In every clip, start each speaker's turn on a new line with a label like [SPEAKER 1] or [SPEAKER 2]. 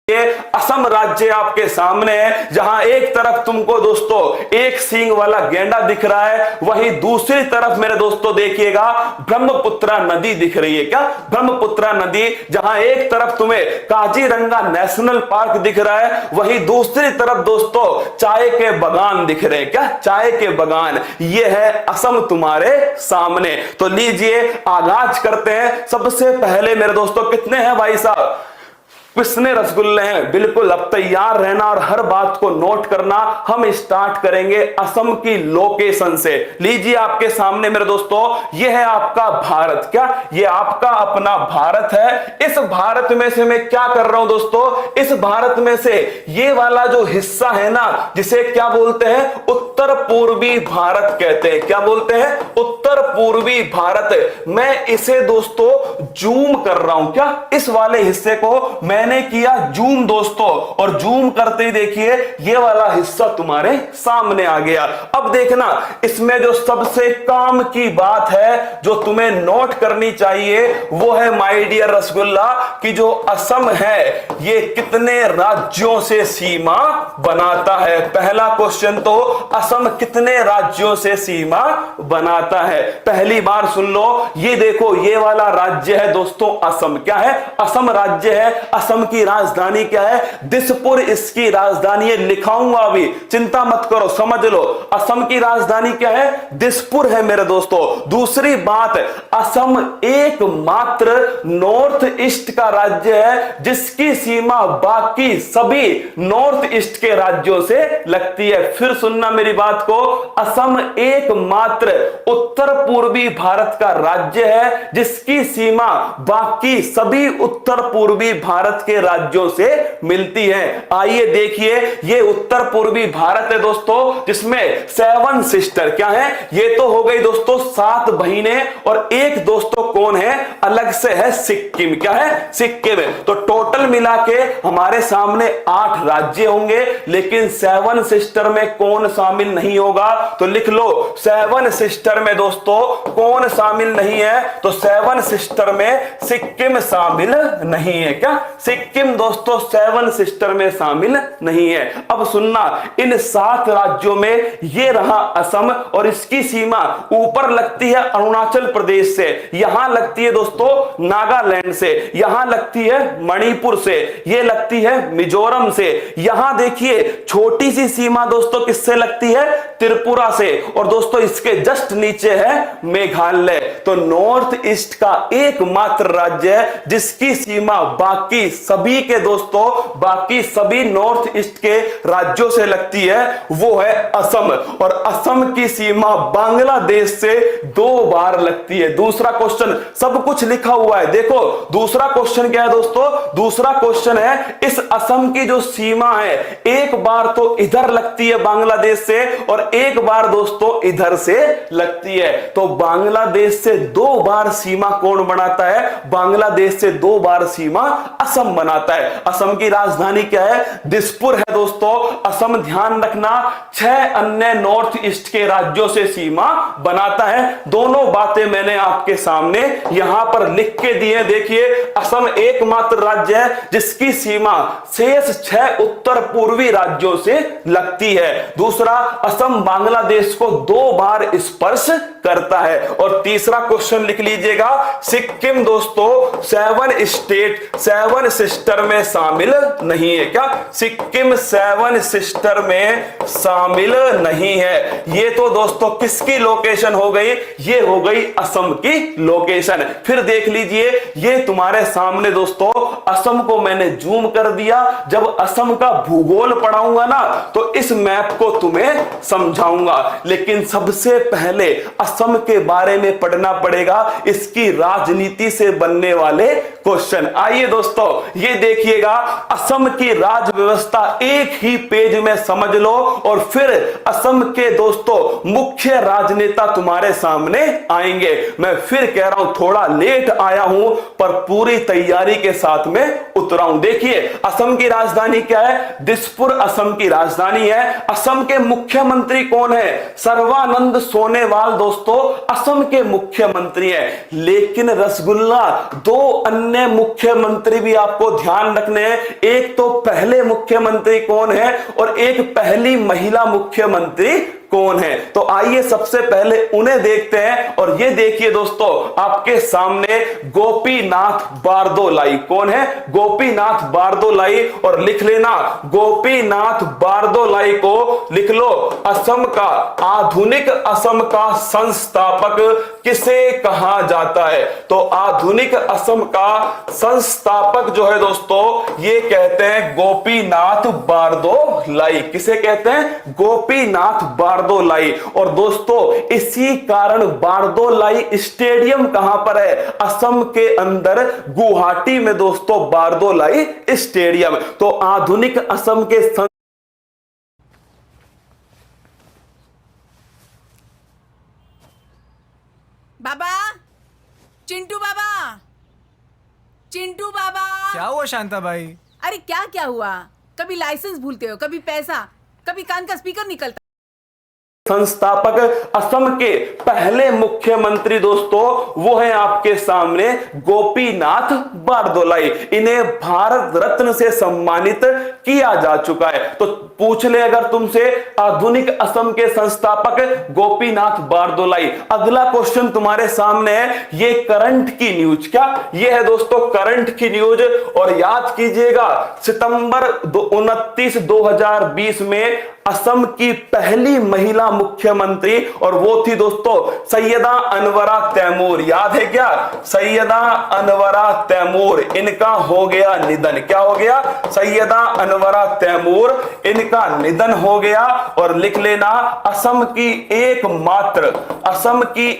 [SPEAKER 1] ये असम राज्य आपके सामने है, जहां एक तरफ तुमको दोस्तों एक सींग वाला गेंडा दिख रहा है, वहीं दूसरी तरफ मेरे दोस्तों देखिएगा ब्रह्मपुत्रा नदी दिख रही है। क्या? ब्रह्मपुत्रा नदी, जहां एक तरफ तुम्हें काजीरंगा नेशनल पार्क दिख रहा है, वहीं दूसरी तरफ दोस्तों चाय के बागान दिख रहे हैं। क्या? चाय के बागान। ये है असम तुम्हारे सामने। तो लीजिए आगाज करते हैं। सबसे पहले मेरे दोस्तों कितने हैं भाई साहब? कितने रसगुल्ले हैं? बिल्कुल, अब तैयार रहना और हर बात को नोट करना। हम स्टार्ट करेंगे असम की लोकेशन से। लीजिए आपके सामने मेरे दोस्तों, यह है आपका भारत। क्या? ये आपका अपना भारत है। इस भारत में से मैं क्या कर रहा हूं दोस्तों? इस भारत में से ये वाला जो हिस्सा है ना, जिसे क्या बोलते हैं? उत्तर पूर्वी भारत कहते हैं। क्या बोलते हैं? उत्तर पूर्वी भारत। मैं इसे दोस्तों जूम कर रहा हूं। क्या? इस वाले हिस्से को मैंने किया जूम दोस्तों, और जूम करते ही देखिए ये वाला हिस्सा तुम्हारे सामने आ गया। अब देखना, इसमें जो सबसे काम की बात है जो तुम्हें नोट करनी चाहिए वो है माय डियर रसगुल्ला कि जो असम है ये कितने राज्यों से सीमा बनाता है। पहला क्वेश्चन तो असम कितने राज्यों से सीमा बनाता है? पहली बार सुन लो, ये देखो ये वाला राज्य है दोस्तों असम। क्या है? असम राज्य है। असम की राजधानी क्या है? दिसपुर इसकी राजधानी है। लिखाऊंगा अभी, चिंता मत करो, समझ लो। असम की राजधानी क्या है? दिसपुर है मेरे दोस्तों। दूसरी बात, असम एकमात्र नॉर्थ ईस्ट का राज्य है जिसकी सीमा बाकी सभी नॉर्थ ईस्ट के राज्यों से लगती है। फिर सुनना मेरी बात को, असम एकमात्र उत्तर पूर्वी भारत का राज्य है जिसकी सीमा बाकी सभी उत्तर पूर्वी भारत के राज्यों से मिलती है। आइए देखिए, ये उत्तर पूर्वी भारत है दोस्तों, जिसमें 7 सिस्टर क्या है? ये तो हो गई दोस्तों 7 बहिनें, और एक दोस्तों कौन है? अलग से है सिक्किम। क्या है? सिक्किम। तो टोटल मिला के हमारे सामने 8 राज्य होंगे, लेकिन 7 सिस्टर में कौन शामिल नहीं होगा? तो लिख लो 7 सिस्टर में दोस्तों कौन शामिल नहीं है? तो 7 सिस्टर में सिक्किम शामिल नहीं है। क्या? सिक्किम दोस्तों 7 सिस्टर में शामिल नहीं है। अब सुनना, इन 7 राज्यों में ये रहा असम, और इसकी सीमा ऊपर लगती है अरुणाचल प्रदेश से, यहां लगती है दोस्तों नागालैंड से, यहां लगती है मणिपुर से, ये लगती है मिजोरम से। यहां देखिए छोटी सी सीमा दोस्तों किससे लगती है? त्रिपुरा से। और दोस्तों इसके जस्ट नीचे है मेघालय। तो नॉर्थ ईस्ट का एकमात्र राज्य है जिसकी सीमा बाकी सभी के दोस्तों बाकी सभी नॉर्थ ईस्ट के राज्यों से लगती है, वो है असम। और असम की सीमा बांग्लादेश से 2 बार लगती है। दूसरा क्वेश्चन, सब कुछ लिखा हुआ है, देखो दूसरा क्वेश्चन क्या है दोस्तों? दूसरा क्वेश्चन है इस असम की जो सीमा है एक बार तो इधर लगती है बांग्लादेश से, और एक बार दोस्तों इधर से लगती है। तो बांग्लादेश से 2 बार सीमा कौन बनाता है? बांग्लादेश से 2 बार सीमा असम बनाता है। असम की राजधानी क्या है? दिसपुर है दोस्तों। असम ध्यान रखना 6 अन्य नॉर्थ ईस्ट के राज्यों से सीमा बनाता है। दोनों बातें मैंने आपके सामने यहां पर लिख के दी है। देखिए असम एकमात्र राज्य है जिसकी सीमा शेष 6 उत्तर पूर्वी राज्यों से लगती है। दूसरा, असम बांग्लादेश को 2 बार स्पर्श करता है। और तीसरा क्वेश्चन लिख लीजिएगा, सिक्किम दोस्तों 7 सिस्टर में शामिल नहीं है। क्या? सिक्किम 7 सिस्टर में शामिल नहीं है। ये तो दोस्तों किसकी लोकेशन हो गई? ये हो गई असम की लोकेशन। फिर देख लीजिए, ये तुम्हारे सामने दोस्तों असम को मैंने जूम कर दिया। जब असम का भूगोल पढ़ाऊंगा ना तो इस मैप को तुम्हें समझाऊंगा, लेकिन सबसे पहले असम के बारे में पढ़ना पड़ेगा, इसकी राजनीति से बनने वाले क्वेश्चन। आइए दोस्तों ये देखिएगा, असम की राज व्यवस्था एक ही पेज में समझ लो, और फिर असम के दोस्तों मुख्य राजनेता तुम्हारे सामने आएंगे। मैं फिर कह रहा हूं थोड़ा लेट आया हूं पर पूरी तैयारी के साथ में उतरा हूं। देखिए असम की राजधानी क्या है? दिसपुर असम की राजधानी है। असम के मुख्यमंत्री कौन है? सर्बानंद सोनोवाल दोस्तों दोस्तों असम के मुख्यमंत्री हैं। लेकिन रसगुल्ला दो अन्य मुख्यमंत्री भी आपको ध्यान रखने हैं। एक तो पहले मुख्यमंत्री कौन है और एक पहली महिला मुख्यमंत्री कौन है। तो आइए सबसे पहले उन्हें देखते हैं। और ये देखिए दोस्तों आपके सामने गोपीनाथ बारदोलाई। कौन है? गोपीनाथ बारदोलाई। और लिख लेना गोपीनाथ बारदोलाई को लिख लो। असम का आधुनिक असम का संस्थापक किसे कहा जाता है? तो आधुनिक असम का संस्थापक जो है दोस्तों ये कहते हैं गोपीनाथ बारदोलाई। किसे कहते हैं? गोपीनाथ बारदोलाई। और दोस्तों इसी कारण बारदोलाई स्टेडियम कहां पर है? असम के अंदर गुवाहाटी में दोस्तों बारदोलाई स्टेडियम। तो आधुनिक असम के
[SPEAKER 2] बाबा, चिंटू बाबा, चिंटू बाबा।
[SPEAKER 3] क्या हुआ शांता भाई?
[SPEAKER 2] अरे क्या क्या हुआ? कभी लाइसेंस भूलते हो, कभी पैसा, कभी कान का स्पीकर निकलता।
[SPEAKER 1] संस्थापक असम के पहले मुख्यमंत्री दोस्तों वो है आपके सामने गोपीनाथ बारदोलाई। इन्हें भारत रत्न से सम्मानित किया जा चुका है। तो पूछ ले अगर तुमसे आधुनिक असम के संस्थापक गोपीनाथ बारदोलाई। अगला क्वेश्चन तुम्हारे सामने है, ये करंट की न्यूज। क्या ये है दोस्तों? करंट की न्यूज। और याद कीजिएगा सितंबर 29, 2020 में असम की पहली महिला मुख्यमंत्री और वो थी दोस्तों सैयदा अनवरा तैमूर। याद है क्या? सैयदा अनवरा तैमूर। इनका हो गया निधन। क्या हो गया? सैयदा अनवरा तैमूर, इनका निधन हो गया। और लिख लेना असम की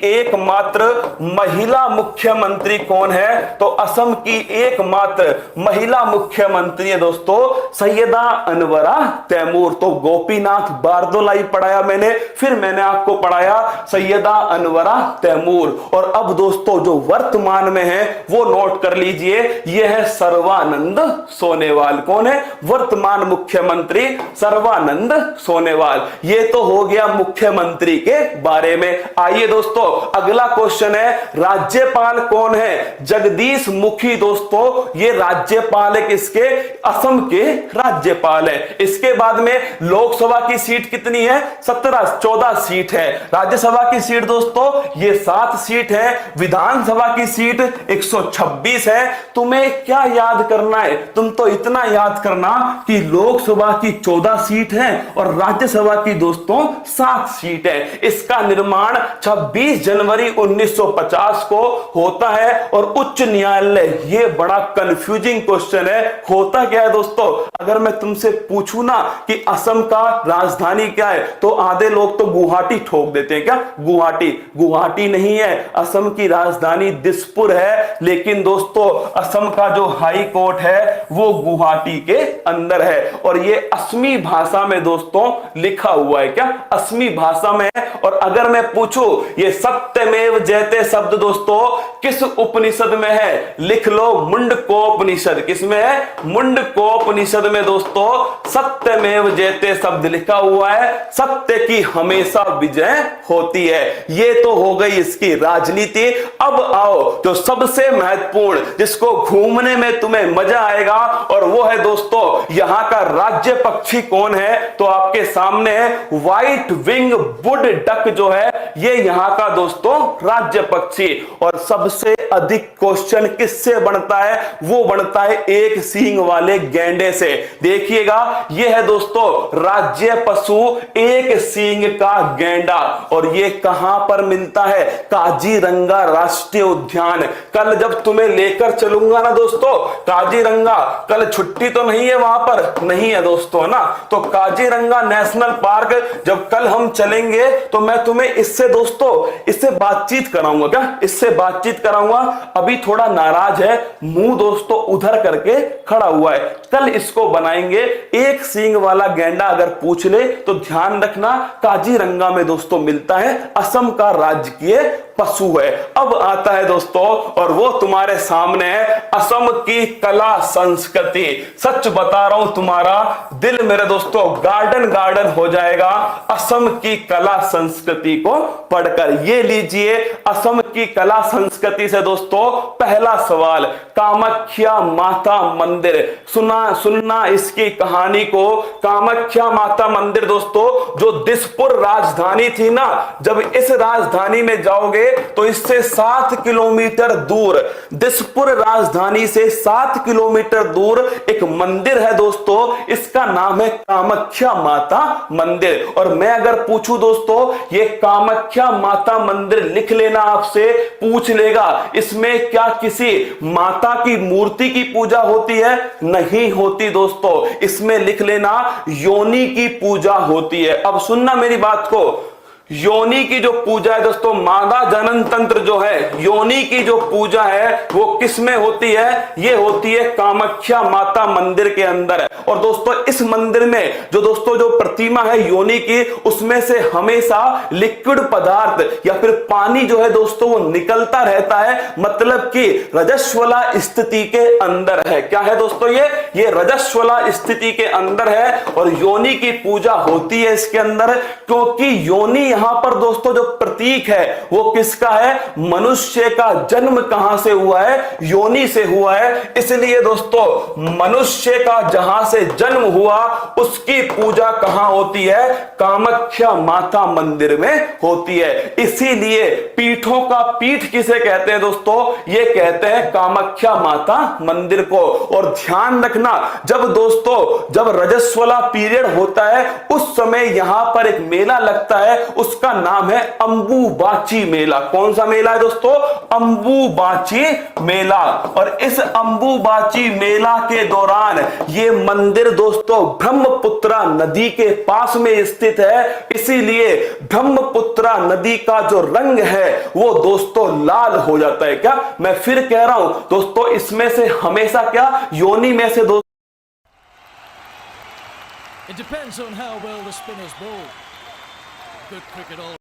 [SPEAKER 1] एकमात्र महिला मुख्यमंत्री कौन है? तो असम की एकमात्र महिला मुख्यमंत्री है दोस्तों सैयदा अनवरा तैमूर। तो गोपीनाथ बारदोलाई पढ़ाया मैंने, फिर मैंने आपको पढ़ाया सैयदा अनवरा तैमूर। और अब दोस्तों जो वर्तमान में है वो नोट कर लीजिए, यह है सर्बानंद सोनोवाल। कौन है? वर्तमान मुख्यमंत्री सर्बानंद सोनोवाल। ये तो हो गया मुख्यमंत्री के बारे में। आइए दोस्तों अगला क्वेश्चन है, राज्यपाल कौन है? जगदीश मुखी दोस्तों ये राज्यपाल है। किसके? असम के राज्यपाल है। इसके बाद में लोकसभा की सीट कितनी है? 14 सीट है। राज्यसभा की सीट दोस्तों ये 7 सीट है। विधानसभा की सीट 126 है। तुम्हें क्या याद करना है? तुम तो इतना याद करना कि लोकसभा की 14 सीट है और राज्यसभा की दोस्तों 7 सीट है। इसका निर्माण 26 जनवरी 1950 को होता है। और उच्च न्यायालय, ये बड़ा कंफ्यूजिंग क्वेश्चन है, होता क्या है दोस्तों? अगर मैं तुमसे पूछूं ना कि असम का राजधानी क्या है तो आधे लोग तो गुवाहाटी ठोक देते हैं। क्या गुवाहाटी नहीं है, असम की राजधानी दिसपुर है। लेकिन दोस्तों असम का जो हाई कोर्ट है वो गुवाहाटी के अंदर है। और ये असमी भाषा में दोस्तों लिखा हुआ है। क्या? असमी भाषा में है। और अगर मैं पूछूं ये सत्यमेव जयते शब्द दोस्तों किस उपनिषद में है? लिख लो मुंडकोपनिषद। किसमें है? मुंडकोपनिषद में दोस्तों सत्यमेव जयते शब्द लिखा हुआ है। सत्य की हमेशा विजय होती है। ये तो हो गई इसकी राजनीति। अब आओ जो सबसे महत्वपूर्ण, जिसको घूमने में तुम्हें मजा आएगा, और वो है दोस्तों यहां का राज्य पक्षी कौन है? तो आपके सामने है व्हाइट विंग वुड डक जो है ये यहां का दोस्तों राज्य पक्षी। और सबसे अधिक क्वेश्चन किससे बनता है? वो बनता है एक सींग वाले गैंडे से। देखिएगा ये है दोस्तों राज्य पशु एक सींग का गैंडा। और ये कहां पर मिलता है? काजीरंगा राष्ट्रीय उद्यान। कल जब तुम्हें लेकर चलूंगा ना दोस्तों काजीरंगा, कल छुट्टी तो नहीं है वहां पर? नहीं है दोस्तों ना। तो काजीरंगा नेशनल पार्क जब कल हम चलेंगे तो मैं तुम्हें इससे दोस्तों इससे बातचीत कराऊंगा। क्या? इससे बातचीत कराऊंगा। अभी थोड़ा नाराज है, मुंह दोस्तों उधर करके खड़ा हुआ है। कल इसको बनाएंगे। एक सींग वाला गैंडा अगर पूछ ले तो ध्यान रखना काजीरंगा में दोस्तों मिलता है असम का राजकीय पशु है। अब आता है दोस्तों, और वो तुम्हारे सामने है असम की कला संस्कृति। सच बता रहा हूं, तुम्हारा दिल मेरे दोस्तों गार्डन गार्डन हो जाएगा असम की कला संस्कृति को पढ़कर। ये लीजिए, असम की कला संस्कृति से दोस्तों पहला सवाल, कामाख्या माता मंदिर। सुनना इसकी कहानी को। कामाख्या माता मंदिर दोस्तों, जो दिसपुर राजधानी थी ना, जब इस राजधानी में जाओगे तो इससे 7 किलोमीटर दूर, दिसपुर राजधानी से 7 किलोमीटर दूर एक मंदिर है दोस्तों, इसका नाम है कामाख्या माता मंदिर। और मैं अगर पूछूं दोस्तों, ये कामाख्या माता मंदिर लिख लेना, आपसे पूछ लेगा इसमें क्या किसी माता की मूर्ति की पूजा होती है? नहीं होती दोस्तों, इसमें लिख लेना योनि की पूजा होती है। अब सुनना मेरी बात को, योनि की जो पूजा है दोस्तों, मादा जनन तंत्र जो है, योनि की जो पूजा है वो किस में होती है? ये होती है कामाख्या माता मंदिर के अंदर। और दोस्तों इस मंदिर में जो दोस्तों जो प्रतिमा है योनि की, उसमें से हमेशा लिक्विड पदार्थ या फिर पानी जो है दोस्तों वो निकलता रहता है, मतलब कि रजस्वला स्थिति के अंदर है। क्या है दोस्तों? ये रजस्वला स्थिति के अंदर है और योनि की पूजा होती है इसके अंदर, क्योंकि योनि यहां पर दोस्तों जो प्रतीक है वो किसका है? मनुष्य का जन्म कहां से हुआ है? योनि से हुआ है। इसलिए दोस्तों मनुष्य का जहां से जन्म हुआ उसकी पूजा कहां होती है? कामाख्या माता मंदिर में होती है। इसीलिए पीठों का पीठ किसे कहते हैं दोस्तों? ये कहते हैं कामाख्या माता मंदिर को। और ध्यान रखना, जब रजस्वला पीरियड होता है उस समय यहां पर एक मेला लगता है, उसका नाम है अंबुबाची मेला। कौन सा मेला है दोस्तों? अंबुबाची मेला। और इस अंबुबाची मेला के दौरान ये मंदिर दोस्तों ब्रह्मपुत्रा नदी के पास में स्थित है, इसीलिए ब्रह्मपुत्रा नदी का जो रंग है वो दोस्तों लाल हो जाता है। क्या मैं फिर कह रहा हूं दोस्तों, इसमें से हमेशा क्या योनि में से दोस्तों
[SPEAKER 3] It depends on how well the spinners bowl. Good cricket all.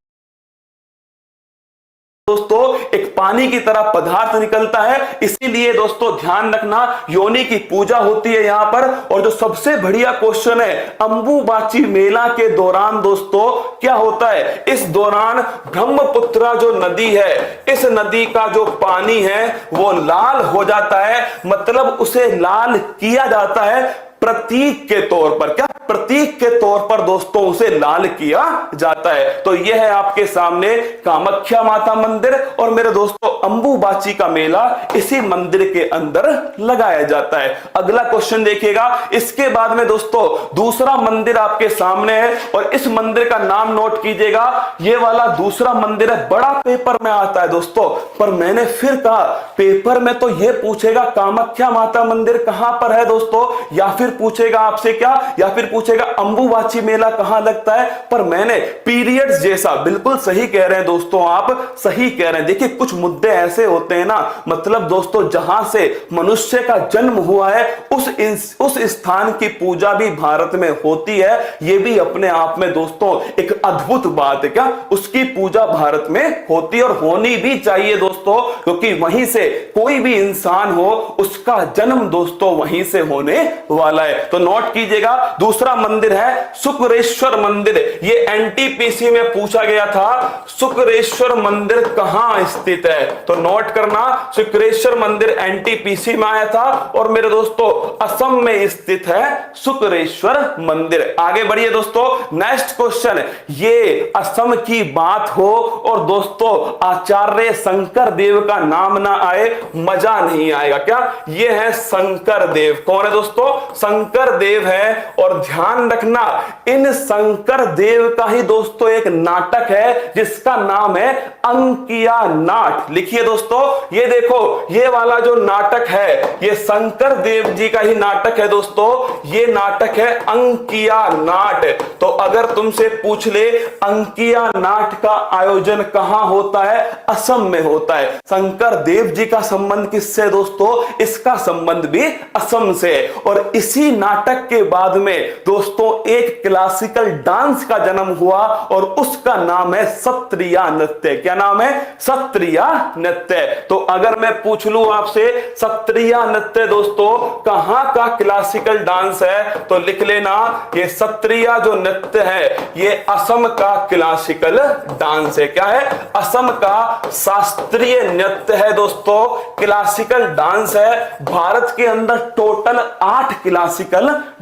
[SPEAKER 1] दोस्तों एक पानी की तरह पदार्थ निकलता है, इसीलिए दोस्तों ध्यान रखना योनि की पूजा होती है यहां पर। और जो सबसे बढ़िया क्वेश्चन है, अंबुबाची मेला के दौरान दोस्तों क्या होता है? इस दौरान ब्रह्मपुत्रा जो नदी है, इस नदी का जो पानी है वो लाल हो जाता है, मतलब उसे लाल किया जाता है प्रतीक के तौर पर। क्या प्रतीक के तौर पर दोस्तों उसे लाल किया जाता है। तो यह है आपके सामने कामाख्या माता मंदिर और मेरे दोस्तों अंबुबाची का मेला इसी मंदिर के अंदर लगाया जाता है। अगला क्वेश्चन देखिएगा। इसके बाद में दोस्तों दूसरा मंदिर आपके सामने है और इस मंदिर का नाम नोट कीजिएगा। यह वाला दूसरा मंदिर है, बड़ा पेपर में आता है दोस्तों, पर मैंने फिर कहा पेपर में तो यह पूछेगा कामाख्या माता मंदिर कहां पर है दोस्तों, या फिर पूछेगा आपसे क्या, या फिर पूछेगा अंबुबाची मेला कहां लगता है। पर मैंने पीरियड्स जैसा, बिल्कुल सही कह रहे हैं दोस्तों, आप सही कह रहे हैं। देखिए कुछ मुद्दे ऐसे होते हैं ना, मतलब दोस्तों जहां से मनुष्य का जन्म हुआ है उस स्थान की पूजा भी भारत में होती है। यह भी अपने आप में दोस्तों एक अद्भुत बात है। क्या उसकी पूजा भारत में होती है और होनी भी चाहिए दोस्तों, क्योंकि वहीं से कोई भी इंसान हो उसका जन्म दोस्तों वहीं से होने वाला है। तो नोट कीजिएगा, दूसरा मंदिर है शुक्रेश्वर मंदिर। ये एनटीपीसी में पूछा गया था, शुक्रेश्वर मंदिर कहां स्थित है? तो नोट करना, शुक्रेश्वर मंदिर एनटीपीसी में आया था और मेरे दोस्तों असम में स्थित है शुक्रेश्वर मंदिर। आगे बढ़िए दोस्तों, नेक्स्ट क्वेश्चन। ये असम की बात हो और दोस्तों आचार्य शंकर देव का नाम ना आए, मजा नहीं आएगा। क्या ये है शंकर देव? कौन है दोस्तों? शंकर देव है। और ध्यान रखना इन शंकर देव का ही दोस्तों एक नाटक है जिसका नाम है अंकिया नाट। लिखिए दोस्तों, ये देखो ये वाला जो नाटक है ये शंकर देव जी का ही नाटक है दोस्तों, ये नाटक है अंकिया नाट। तो अगर तुमसे पूछ ले अंकिया नाट का आयोजन कहां होता है? असम में होता है। शंकर देव जी का संबंध किससे दोस्तों? इसका संबंध भी असम से। और इसी इसी नाटक के बाद में दोस्तों एक क्लासिकल डांस का जन्म हुआ और उसका नाम है सत्रिय नृत्य। क्या नाम है? सत्रिय नृत्य। तो अगर मैं पूछ लूं आपसे सत्रिय नृत्य दोस्तों कहां का क्लासिकल डांस है, तो लिख लेना ये सत्रिय जो नृत्य है ये असम का क्लासिकल डांस है। क्या है? असम का शास्त्रीय नृत्य है दोस्तों, क्लासिकल डांस है। भारत के अंदर टोटल 8 क्लासिकल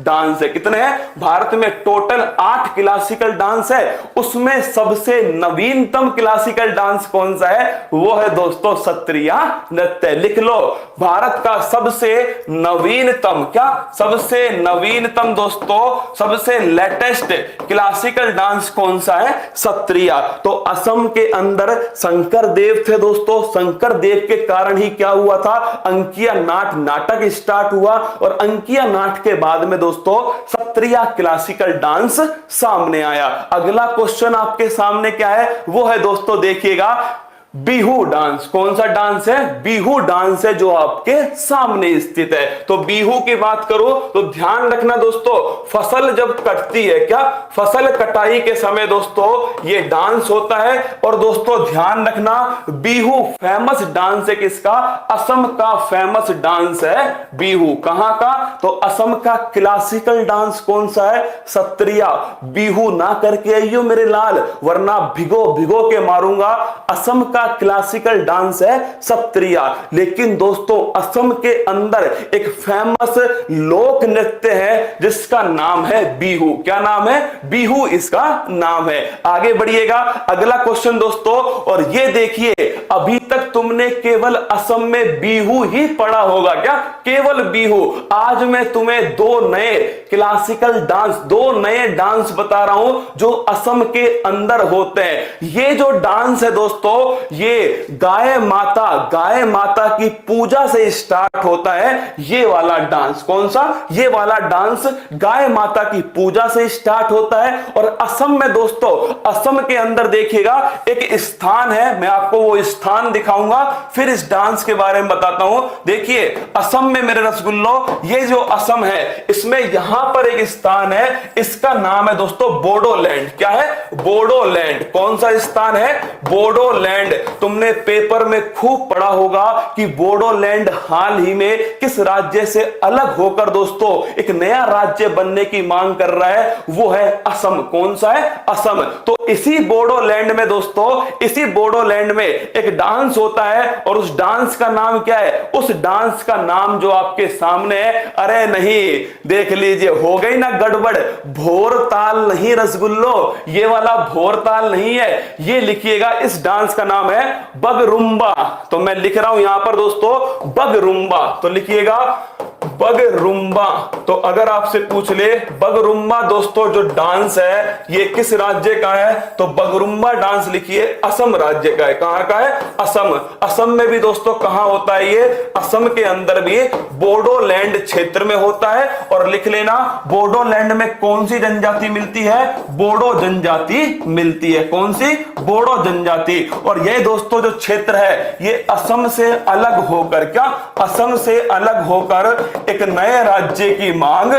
[SPEAKER 1] डांस है। कितने हैं? भारत में टोटल 8 क्लासिकल डांस है। उसमें सबसे नवीनतम क्लासिकल डांस कौन सा है? वो है दोस्तों सत्रिय नृत्य। लिख लो भारत का सबसे नवीनतम, क्या सबसे नवीनतम दोस्तों सबसे लेटेस्ट क्लासिकल डांस कौन सा है? सत्रिय। तो असम के अंदर शंकर देव थे दोस्तों, शंकर देव के कारण ही क्या हुआ था? अंकिया नाट नाटक स्टार्ट हुआ और अंकिया नाट के बाद में दोस्तों सत्रिय क्लासिकल डांस सामने आया। अगला क्वेश्चन आपके सामने क्या है? वो है दोस्तों देखिएगा बिहू डांस। कौन सा डांस है? बिहू डांस है जो आपके सामने स्थित है। तो बिहू की बात करो तो ध्यान रखना दोस्तों फसल जब कटती है, क्या फसल कटाई के समय दोस्तों ये डांस होता है। और दोस्तों ध्यान रखना बिहू फेमस डांस है किसका? असम का फेमस डांस है बिहू। कहां का? तो असम का क्लासिकल डांस कौन सा है? सत्रिय। बिहू ना करके आइयो मेरे लाल, वरना भिगो भिगो के मारूंगा। असम का क्लासिकल डांस है सत्रिय। लेकिन दोस्तों असम के अंदर एक फेमस लोक नृत्य है जिसका नाम है बिहू। क्या नाम है? बिहू इसका नाम है। आगे बढ़िएगा, अगला क्वेश्चन दोस्तों, और ये देखिए अभी तक तुमने केवल असम में बिहू ही पढ़ा होगा। क्या केवल बिहू? आज मैं तुम्हें 2 नए क्लासिकल डांस, 2 नए डांस बता रहा हूं जो असम के अंदर होते हैं। ये जो डांस है दोस्तों ये गाय माता की पूजा से स्टार्ट होता है। ये वाला डांस कौन सा? ये वाला डांस गाय माता की पूजा से स्टार्ट होता है। और असम में दोस्तों असम के अंदर देखिएगा एक स्थान है, मैं आपको वो स्थान दिखाऊंगा फिर इस डांस के बारे में बताता हूं। देखिए असम में मेरे रसगुल्लो ये जो असम है इसमें यहां पर एक स्थान है, इसका नाम है दोस्तों बोडोलैंड। क्या है? बोडोलैंड। कौन सा स्थान है? बोडोलैंड। तुमने पेपर में खूब पढ़ा होगा कि बोडोलैंड हाल ही में किस राज्य से अलग होकर दोस्तों एक नया राज्य बनने की मांग कर रहा है, वो है असम। कौन सा है? असम। तो इसी बोडोलैंड में दोस्तों इसी बोडोलैंड में एक डांस होता है और उस डांस का नाम क्या है? उस डांस का नाम जो आपके सामने है, अरे नहीं देख लीजिए हो गई ना गड़बड़, भोरताल नहीं रसगुल्लो, ये वाला भोरताल नहीं है। ये लिखिएगा इस डांस का नाम है बगरुम्बा। तो मैं लिख रहा हूं यहां पर दोस्तों बगरुम्बा, तो लिखिएगा बगरुम्बा। तो अगर आपसे पूछ ले बगरुम्बा दोस्तों जो डांस है ये किस राज्य का है, तो बगरुम्बा डांस लिखिए असम राज्य का है। कहां का है? असम। असम में भी दोस्तों कहां होता है ये? असम के अंदर भी बोडोलैंड क्षेत्र में होता है। और लिख लेना बोडोलैंड में कौन सी जनजाति मिलती है? बोडो जनजाति मिलती है। कौन सी? बोडो जनजाति। और ये दोस्तों जो क्षेत्र है ये असम से अलग होकर, क्या असम से अलग होकर एक नए राज्य की मांग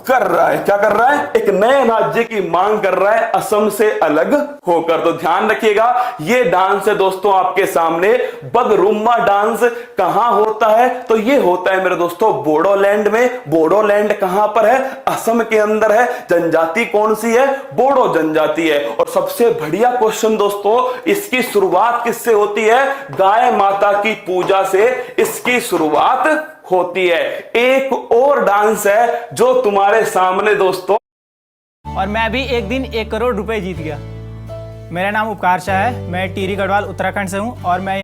[SPEAKER 1] कर रहा है। क्या कर रहा है? एक नए राज्य की मांग कर रहा है असम से अलग होकर। तो ध्यान रखिएगा ये डांस है दोस्तों आपके सामने बगरुम्बा डांस। कहां होता है? तो ये होता है मेरे दोस्तों बोडोलैंड में। बोडोलैंड कहां पर है? असम के अंदर है। जनजाति कौन सी है? बोडो जनजाति है। और सबसे बढ़िया क्वेश्चन दोस्तों, इसकी शुरुआत किससे होती है? गाय माता की पूजा से इसकी शुरुआत होती है। एक और डांस है जो तुम्हारे सामने दोस्तों,
[SPEAKER 4] और मैं भी एक दिन 1 करोड़ रुपए जीत गया। मेरा नाम उपकार शाह है, मैं टिहरी गढ़वाल उत्तराखंड से हूं और मैं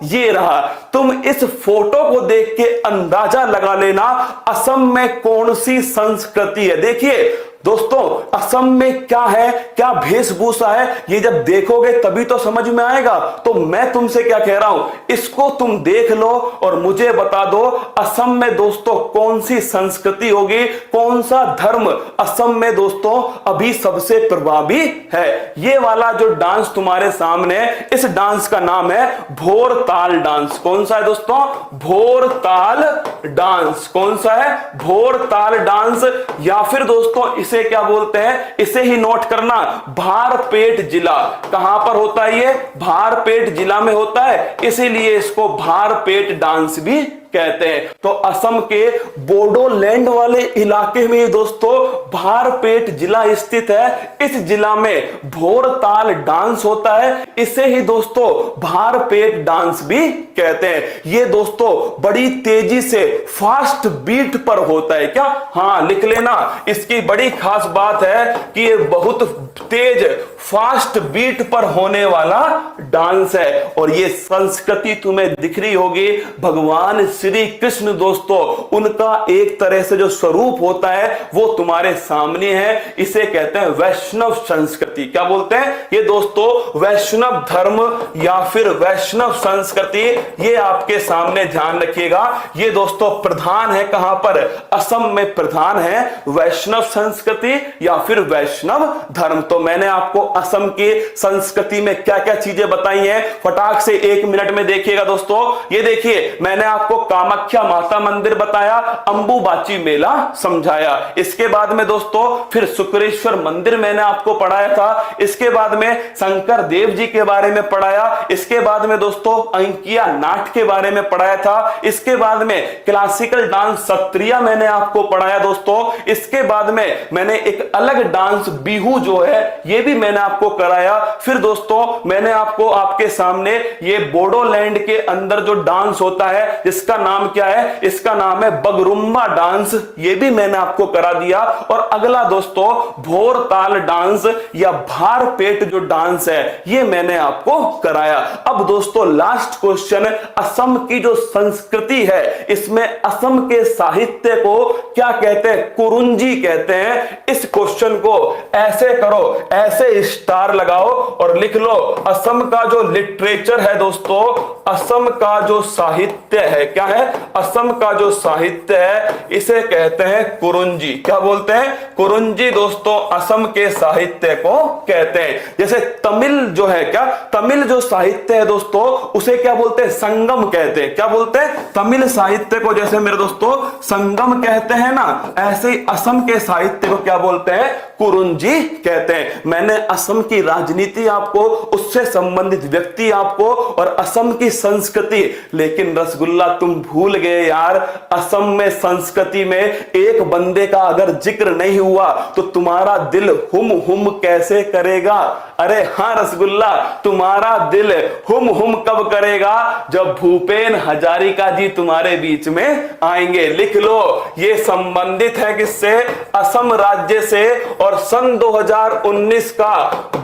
[SPEAKER 1] ये रहा। तुम इस फोटो को देख के अंदाजा लगा लेना असम में कौन सी संस्कृति है। देखिए दोस्तों असम में क्या है, क्या वेशभूषा है, ये जब देखोगे तभी तो समझ में आएगा। तो मैं तुमसे क्या कह रहा हूं, इसको तुम देख लो और मुझे बता दो असम में दोस्तों कौन सी संस्कृति होगी, कौन सा धर्म असम में दोस्तों अभी सबसे प्रभावी है। ये वाला जो डांस तुम्हारे सामने है, इस डांस का नाम है भोरताल डांस। कौन सा है दोस्तों, भोरताल डांस। कौन सा है, भोरताल डांस। या फिर दोस्तों इसे क्या बोलते हैं, इसे ही नोट करना, भारपेट जिला। कहां पर होता है ये, भारपेट जिला में होता है, इसीलिए इसको भारपेट डांस भी कहते हैं। तो असम के बोडोलैंड वाले इलाके में दोस्तों भारपेट जिला स्थित है। इस जिला में भोरताल डांस होता है, इसे ही दोस्तों भारपेट डांस भी कहते हैं। ये दोस्तों बड़ी तेजी से फास्ट बीट पर होता है। क्या, हाँ लिख लेना, इसकी बड़ी खास बात है कि ये बहुत तेज फास्ट बीट पर होने वाला डांस है। और ये संस्कृति तुम्हें दिख रही होगी, भगवान श्री कृष्ण दोस्तों उनका एक तरह से जो स्वरूप होता है वो तुम्हारे सामने है। इसे कहते हैं वैष्णव संस्कृति। क्या बोलते हैं ये दोस्तों, वैष्णव धर्म या फिर वैष्णव संस्कृति। ये आपके सामने ध्यान रखिएगा। ये दोस्तों प्रधान है कहां पर, असम में प्रधान है वैष्णव संस्कृति या फिर वैष्णव धर्म। तो मैंने आपको असम की संस्कृति में क्या क्या चीजें बताई हैं, फटाक से 1 मिनट में देखिएगा दोस्तों। ये देखिए, मैंने आपको कामाख्या माता मंदिर बताया, अंबुबाची मेला समझाया। इसके बाद में दोस्तों फिर शुक्रेश्वर मंदिर मैंने आपको पढ़ाया था। इसके बाद में शंकर देव जी के बारे में पढ़ाया। इसके बाद में दोस्तों अंकिया नाट के बारे में पढ़ाया था। इसके बाद में क्लासिकल डांस सत्रिया मैंने आपको पढ़ाया दोस्तों। इसके बाद में मैंने एक अलग डांस बिहू जो है ये भी मैंने आपको कराया। फिर दोस्तों मैंने आपको आपके सामने ये बोडोलैंड के अंदर जो डांस होता है जिसका नाम क्या है, इसका नाम है बगरुम्बा डांस, ये भी मैंने आपको करा दिया। और अगला दोस्तों भोरताल डांस या भारपेट जो डांस है ये मैंने आपको कराया। अब दोस्तों लास्ट क्वेश्चन, असम की जो संस्कृति है इसमें असम के साहित्य को क्या कहते हैं, कुरुंजी कहते हैं। इस क्वेश्चन को ऐसे करो, ऐसे स्टार लगाओ और लिख लो, असम का जो लिटरेचर है दोस्तों, असम का जो साहित्य है, क्या है, असम का जो साहित्य है इसे कहते हैं कुरुंजी। क्या बोलते हैं, कुरुंजी दोस्तों असम के साहित्य को कहते हैं। जैसे तमिल जो है, क्या तमिल जो साहित्य है दोस्तों उसे क्या बोलते हैं, संगम कहते हैं। क्या बोलते हैं, तमिल साहित्य को जैसे मेरे दोस्तों संगम कहते हैं ना, ऐसे ही असम के साहित्य को क्या बोलते हैं, कुरुंजी कहते हैं। मैंने असम की राजनीति आपको, उससे संबंधित व्यक्ति आपको और असम की संस्कृति, लेकिन रसगुल्ला तुम भूल गए यार, असम में संस्कृति में एक बंदे का अगर जिक्र नहीं हुआ तो तुम्हारा दिल हुम हुम कैसे करेगा। अरे हाँ रसगुल्ला, तुम्हारा दिल हुम हुम कब करेगा, जब भूपेन हजारिका जी तुम्हारे बीच में आएंगे। लिख लो, ये संबंधित है किससे, असम राज्य से। और सन 2019 का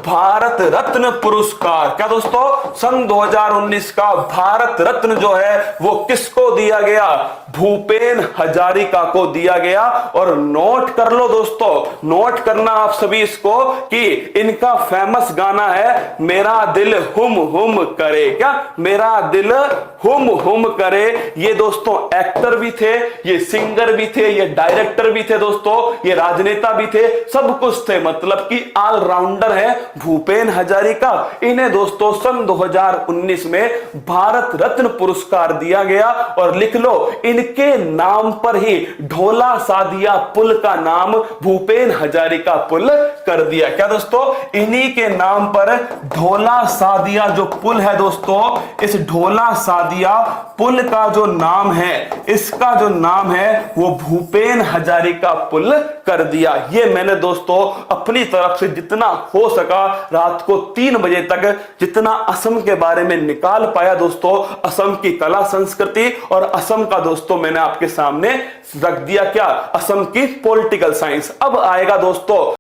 [SPEAKER 1] भारत रत्न पुरस्कार, क्या दोस्तों, सन 2019 का भारत रत्न जो है वो किसको दिया गया, भूपेन हजारिका को दिया गया। और नोट कर लो दोस्तों, नोट करना आप सभी इसको कि इनका फेमस गाना है मेरा दिल हुम हुम करे। क्या, मेरा दिल हुम हुम करे। ये दोस्तों एक्टर भी थे, ये सिंगर भी थे, ये डायरेक्टर भी थे दोस्तों, ये राजनेता भी थे, सब कुछ थे, मतलब कि ऑलराउंडर है भूपेन हजारिका। इन्हें दोस्तों सन 2019 में भारत रत्न पुरस्कार दिया गया। और लिख लो, इनके नाम पर ही ढोला सादिया पुल का नाम भूपेन हजारिका पुल कर दिया। क्या दोस्तों, इन्हीं के नाम पर ढोला सादिया जो पुल है दोस्तों, इस ढोला सादिया पुल का जो नाम है, इसका जो नाम है वो भूपेन हजारिका पुल कर दिया। ये मैंने दोस्तों अपनी तरफ से जितना हो सका रात को 3 बजे तक जितना असम के बारे में निकाल पाया दोस्तों, असम की कला संस्कृति और असम का दोस्तों मैंने आपके सामने रख दिया क्या, असम की पॉलिटिकल साइंस। अब आएगा दोस्तों